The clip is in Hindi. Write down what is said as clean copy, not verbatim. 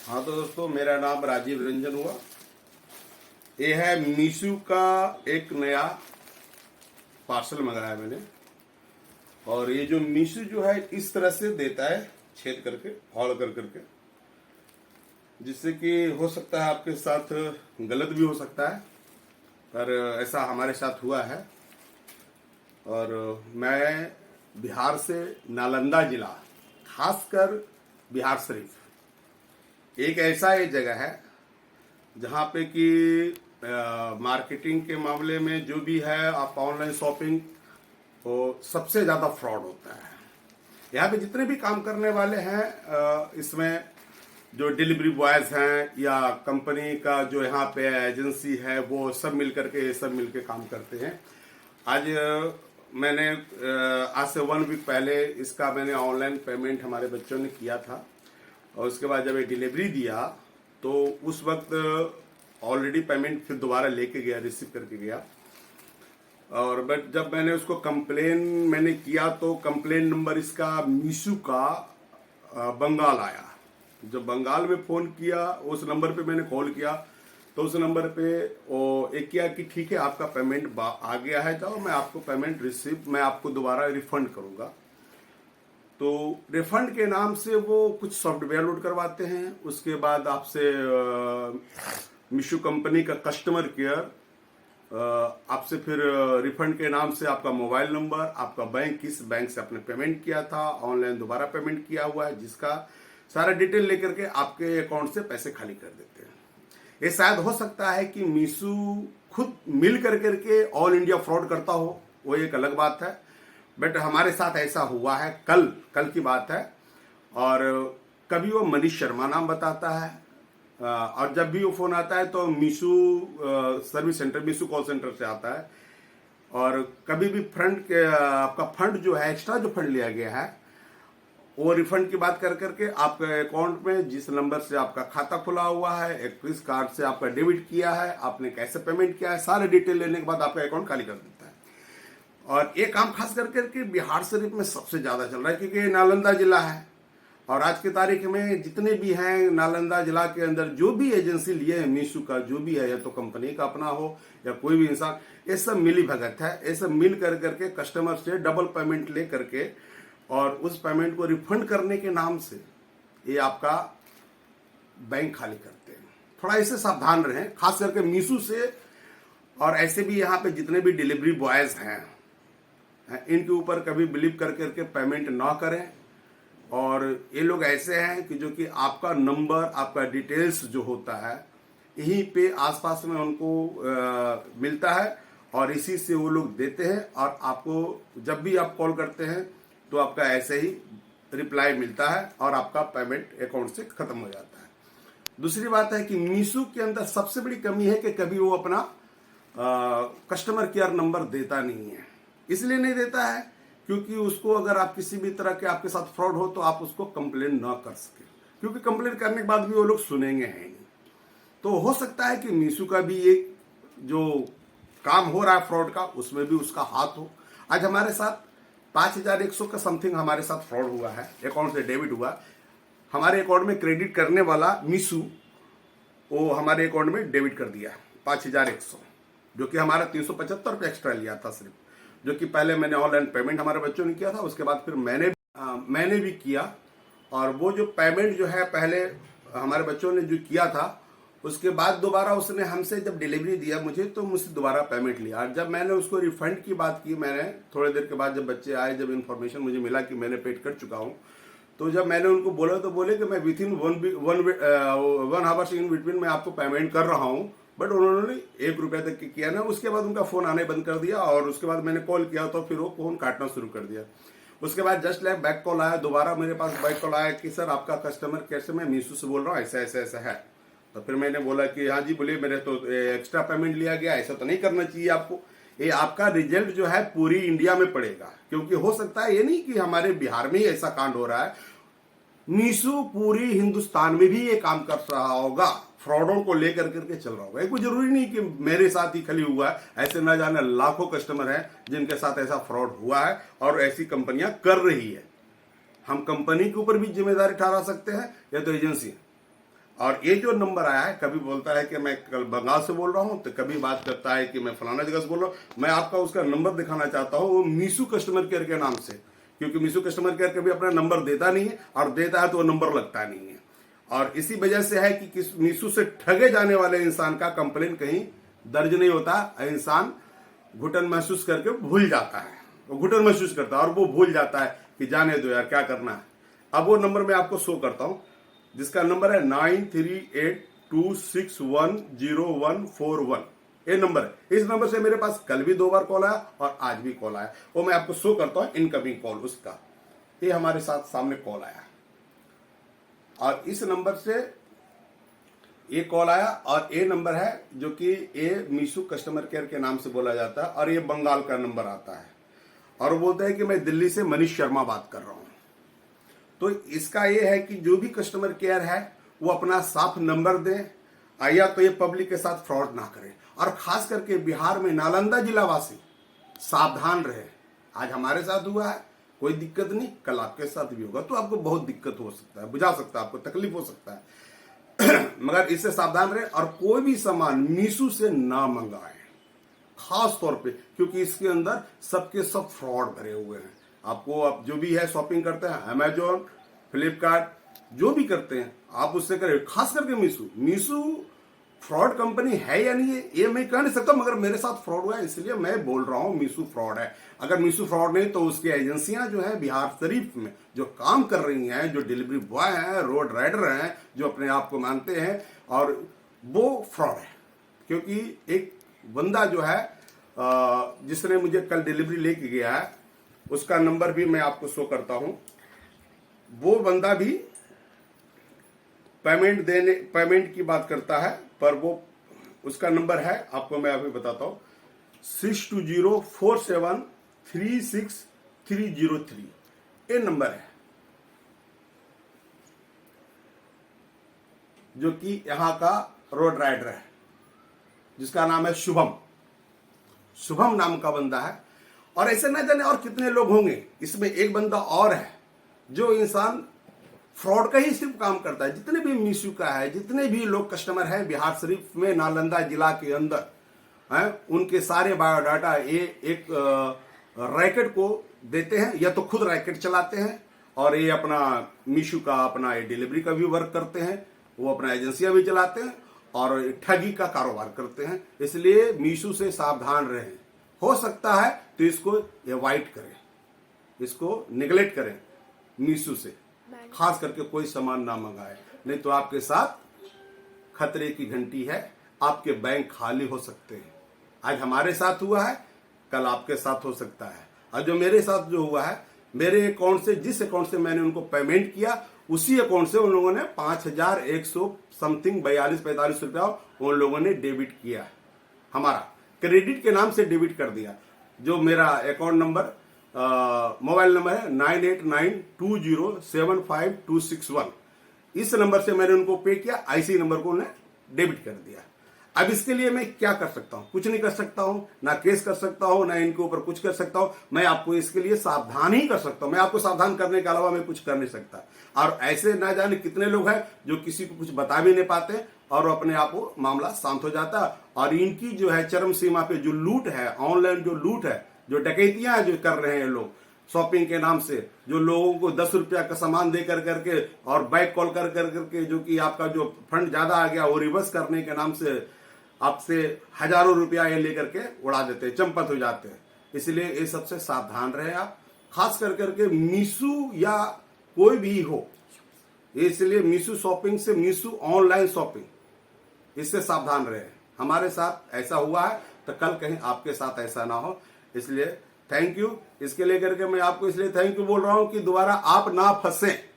हाँ तो दोस्तों, मेरा नाम राजीव रंजन हुआ। ये है मीशू का एक नया पार्सल मंगाया मैंने। और ये जो मीशू जो है इस तरह से देता है, छेद करके हॉल कर करके, जिससे कि हो सकता है आपके साथ गलत भी हो सकता है, पर ऐसा हमारे साथ हुआ है। और मैं बिहार से नालंदा जिला, खासकर बिहार शरीफ, एक ऐसा ये जगह है जहाँ पे कि मार्केटिंग के मामले में जो भी है, आप ऑनलाइन शॉपिंग, वो सबसे ज़्यादा फ्रॉड होता है। यहाँ पे जितने भी काम करने वाले हैं, इसमें जो डिलीवरी बॉयज हैं या कंपनी का जो यहाँ पे एजेंसी है, वो सब मिल करके, ये सब मिल के काम करते हैं। आज मैंने आज से 1 वीक पहले इसका मैंने ऑनलाइन पेमेंट हमारे बच्चों ने किया था। और उसके बाद जब ये डिलीवरी दिया तो उस वक्त ऑलरेडी पेमेंट फिर दोबारा लेके गया, रिसीव करके गया। और बट जब मैंने उसको कंप्लेन मैंने किया तो कंप्लेन नंबर इसका मीशू का बंगाल आया। जब बंगाल में फ़ोन किया, उस नंबर पे मैंने कॉल किया तो उस नंबर पे वो एक किया कि ठीक है, आपका पेमेंट आ गया है, जाओ मैं आपको पेमेंट मैं आपको दोबारा रिफंड करूंगा। तो रिफंड के नाम से वो कुछ सॉफ्टवेयर लोड करवाते हैं। उसके बाद आपसे मीशो कंपनी का कस्टमर केयर आपसे फिर रिफंड के नाम से आपका मोबाइल नंबर, आपका बैंक, किस बैंक से आपने पेमेंट किया था, ऑनलाइन दोबारा पेमेंट किया हुआ है, जिसका सारा डिटेल लेकर के आपके अकाउंट से पैसे खाली कर देते हैं। ये शायद हो सकता है कि मीशू खुद मिल करके ऑल इंडिया फ्रॉड करता हो, वो एक अलग बात है। बट हमारे साथ ऐसा हुआ है, कल की बात है। और कभी वो मनीष शर्मा नाम बताता है, और जब भी वो फोन आता है तो मीशू सर्विस सेंटर, मीशू कॉल सेंटर से आता है। और कभी भी आपका फंड जो है, एक्स्ट्रा जो फंड लिया गया है, वो रिफंड की बात कर करके आपके अकाउंट में जिस नंबर से आपका खाता खुला हुआ है, एक किस कार्ड से आपका डेबिट किया है, आपने कैसे पेमेंट किया है, सारे डिटेल लेने के बाद आपका अकाउंट खाली कर देता है। और ये काम खास करके बिहार शरीफ में सबसे ज्यादा चल रहा है, क्योंकि नालंदा जिला है। और आज की तारीख में जितने भी हैं नालंदा जिला के अंदर, जो भी एजेंसी लिए हैं मीशू का, जो भी है, या तो कंपनी का अपना हो या कोई भी इंसान, ये सब मिली भगत है। ये सब मिल करके कस्टमर से डबल पेमेंट ले करके और उस पेमेंट को रिफंड करने के नाम से ये आपका बैंक खाली करते हैं। थोड़ा इससे सावधान रहें, खास करके मीशू से। और ऐसे भी यहाँ पे जितने भी डिलीवरी बॉयज हैं, इनके ऊपर कभी बिलीव करके पेमेंट ना करें। और ये लोग ऐसे हैं कि जो कि आपका नंबर, आपका डिटेल्स जो होता है, यहीं पे आसपास में उनको मिलता है और इसी से वो लोग देते हैं। और आपको जब भी आप कॉल करते हैं तो आपका ऐसे ही रिप्लाई मिलता है और आपका पेमेंट अकाउंट से खत्म हो जाता है। दूसरी बात है कि मीशू के अंदर सबसे बड़ी कमी है कि कभी वो अपना कस्टमर केयर नंबर देता नहीं है। इसलिए नहीं देता है क्योंकि उसको, अगर आप किसी भी तरह के आपके साथ फ्रॉड हो तो आप उसको कंप्लेन ना कर सके, क्योंकि कंप्लेन करने के बाद भी वो लोग सुनेंगे हैं नहीं। तो हो सकता है कि मीशू का भी एक जो काम हो रहा है फ्रॉड का, उसमें भी उसका हाथ हो। आज हमारे साथ 5100 का समथिंग हमारे साथ फ्रॉड हुआ है, अकाउंट से डेबिट हुआ। हमारे अकाउंट में क्रेडिट करने वाला मीशू, वो हमारे अकाउंट में डेबिट कर दिया 5100, जो कि हमारा 375 रुपये एक्स्ट्रा लिया था सिर्फ, जो कि पहले मैंने ऑनलाइन पेमेंट हमारे बच्चों ने किया था, उसके बाद फिर मैंने भी किया। और वो जो पेमेंट जो है पहले हमारे बच्चों ने जो किया था, उसके बाद दोबारा उसने हमसे जब डिलीवरी दिया मुझे, तो मुझसे दोबारा पेमेंट लिया। और जब मैंने उसको रिफंड की बात की, मैंने थोड़ी देर के बाद जब बच्चे आए, जब इन्फॉर्मेशन मुझे मिला कि मैंने पेड कर चुका हूँ, तो जब मैंने उनको बोला तो बोले कि मैं with in 1 hours in between मैं आपको पेमेंट कर रहा हूँ। बट उन्होंने 1 रुपये तक की किया ना। उसके बाद उनका फोन आने बंद कर दिया और उसके बाद मैंने कॉल किया तो फिर वो फोन काटना शुरू कर दिया। उसके बाद जस्ट लाइक बैक कॉल आया, दोबारा मेरे पास बैक कॉल आया कि सर आपका कस्टमर केयर से मैं मीशू से बोल रहा हूँ, ऐसा ऐसा ऐसा है। तो फिर मैंने बोला कि हाँ जी बोलिए, मेरे तो एक्स्ट्रा पेमेंट लिया गया, ऐसा तो नहीं करना चाहिए आपको। ये आपका रिजल्ट जो है पूरी इंडिया में पड़ेगा, क्योंकि हो सकता है ये नहीं कि हमारे बिहार में ही ऐसा कांड हो रहा है, मीशू पूरी हिंदुस्तान में भी ये काम कर रहा होगा, फ्रॉडों को लेकर करके चल रहा होगा। कोई जरूरी नहीं कि मेरे साथ ही खाली हुआ है, ऐसे न जाने लाखों कस्टमर हैं जिनके साथ ऐसा फ्रॉड हुआ है और ऐसी कंपनियां कर रही है। हम कंपनी के ऊपर भी जिम्मेदारी ठहरा सकते हैं या तो एजेंसी। और ये जो नंबर आया है, कभी बोलता है कि मैं कल बंगाल से बोल रहा हूँ, तो कभी बात करता है कि मैं फलाना जगह से बोल रहा हूँ। मैं आपका उसका नंबर दिखाना चाहता हूँ, वो मीशू कस्टमर केयर के नाम से, क्योंकि मीशू कस्टमर केयर कभी अपना नंबर देता नहीं है, और देता है तो वो नंबर लगता नहीं है। और इसी वजह से है कि किस मीशू से ठगे जाने वाले इंसान का कंप्लेन कहीं दर्ज नहीं होता। इंसान घुटन महसूस करके भूल जाता है, वो घुटन महसूस करता है और वो भूल जाता है कि जाने दो यार, क्या करना है। अब वो नंबर मैं आपको शो करता हूं, जिसका नंबर है 9382610141। ये नंबर है। इस नंबर से मेरे पास कल भी 2 बार कॉल आया और आज भी कॉल आया। वो मैं आपको शो करता हूं, इनकमिंग कॉल उसका। ये हमारे साथ सामने कॉल आया और इस नंबर से ये कॉल आया, और ये नंबर है जो कि ये मीशू कस्टमर केयर के नाम से बोला जाता है, और ये बंगाल का नंबर आता है। और वो बोलते हैं कि मैं दिल्ली से मनीष शर्मा बात कर रहा हूं। तो इसका ये है कि जो भी कस्टमर केयर है वो अपना साफ नंबर दें, या तो ये पब्लिक के साथ फ्रॉड ना करें। और खास करके बिहार में नालंदा जिला वासी सावधान रहे। आज हमारे साथ हुआ है, कोई दिक्कत नहीं, कल आपके साथ भी होगा, तो आपको बहुत दिक्कत हो सकता है, बुझा सकता है, आपको तकलीफ हो सकता है। मगर इससे सावधान रहे और कोई भी सामान मीशू से ना मंगाएं, खास तौर पे, क्योंकि इसके अंदर सबके सब फ्रॉड भरे हुए हैं। आपको आप जो भी है शॉपिंग करते हैं, अमेजोन, फ्लिपकार्ट, जो भी करते हैं आप उससे करें। खास करके मीशू फ्रॉड कंपनी है या नहीं है ये मैं कह नहीं सकता, मगर मेरे साथ फ्रॉड हुआ है, इसलिए मैं बोल रहा हूं मीशू फ्रॉड है। अगर मीशू फ्रॉड नहीं तो उसकी एजेंसियां जो है बिहार शरीफ में जो काम कर रही हैं, जो डिलीवरी बॉय हैं, रोड राइडर हैं, जो अपने आप को मानते हैं, और वो फ्रॉड है। क्योंकि एक बंदा जो है जिसने मुझे कल डिलीवरी लेके गया है, उसका नंबर भी मैं आपको शो करता हूं। वो बंदा भी पेमेंट की बात करता है, पर वो उसका नंबर है, आपको मैं अभी बताता हूं, 6204736303। ये नंबर है जो कि यहां का रोड राइडर है, जिसका नाम है शुभम नाम का बंदा है। और ऐसे न जाने और कितने लोग होंगे। इसमें एक बंदा और है जो इंसान फ्रॉड का ही सिर्फ काम करता है। जितने भी मीशू का है, जितने भी लोग कस्टमर हैं बिहार शरीफ में, नालंदा जिला के अंदर हैं, उनके सारे बायोडाटा ये एक रैकेट को देते हैं, या तो खुद रैकेट चलाते हैं, और ये अपना मीशू का अपना ये डिलीवरी का भी वर्क करते हैं, वो अपना एजेंसियां भी चलाते हैं और ठगी का कारोबार करते हैं। इसलिए मीशू से सावधान रहें। हो सकता है तो इसको अवॉइड करें, इसको निगलेक्ट करें मीशू से, खास करके कोई सामान ना मंगाए, नहीं तो आपके साथ खतरे की घंटी है। आपके बैंक खाली हो सकते हैं। आज हमारे साथ हुआ है, कल आपके साथ हो सकता है। और जो मेरे साथ जो हुआ है, मेरे अकाउंट से, जिस अकाउंट से मैंने उनको पेमेंट किया, उसी अकाउंट से उन लोगों ने 5100 समथिंग 42-45 रुपया उन लोगों ने डेबिट किया। हमारा क्रेडिट के नाम से डेबिट कर दिया। जो मेरा अकाउंट नंबर मोबाइल नंबर है 9892075261, इस नंबर से मैंने उनको पे किया, IC नंबर को उन्हें डेबिट कर दिया। अब इसके लिए मैं क्या कर सकता हूं? कुछ नहीं कर सकता हूं, ना केस कर सकता हूं, ना इनके ऊपर कुछ कर सकता हूं। मैं आपको इसके लिए सावधान ही कर सकता हूं। मैं आपको सावधान करने के अलावा मैं कुछ कर नहीं सकता। और ऐसे ना जाने कितने लोग हैं जो किसी को कुछ बता भी नहीं पाते और अपने आप को मामला शांत हो जाता। और इनकी जो है चरम सीमा पे जो लूट है, ऑनलाइन जो लूट है, जो डकैतियां जो कर रहे हैं लोग शॉपिंग के नाम से, जो लोगों को 10 रुपया का सामान दे करके और बैक कॉल कर करके जो कि आपका जो फंड ज्यादा आ गया वो रिवर्स करने के नाम से आपसे हजारों रुपया ये लेकर के उड़ा देते हैं, चंपत हो जाते हैं। इसलिए ये सबसे सावधान रहे आप, खास कर करके मीशू या कोई भी हो। इसलिए मीशू शॉपिंग से, मीशू ऑनलाइन शॉपिंग, इससे सावधान रहे। हमारे साथ ऐसा हुआ है तो कल कहीं आपके साथ ऐसा ना हो। इसलिए थैंक यू। इसके लेकर के मैं आपको इसलिए थैंक यू बोल रहा हूं कि दोबारा आप ना फंसे।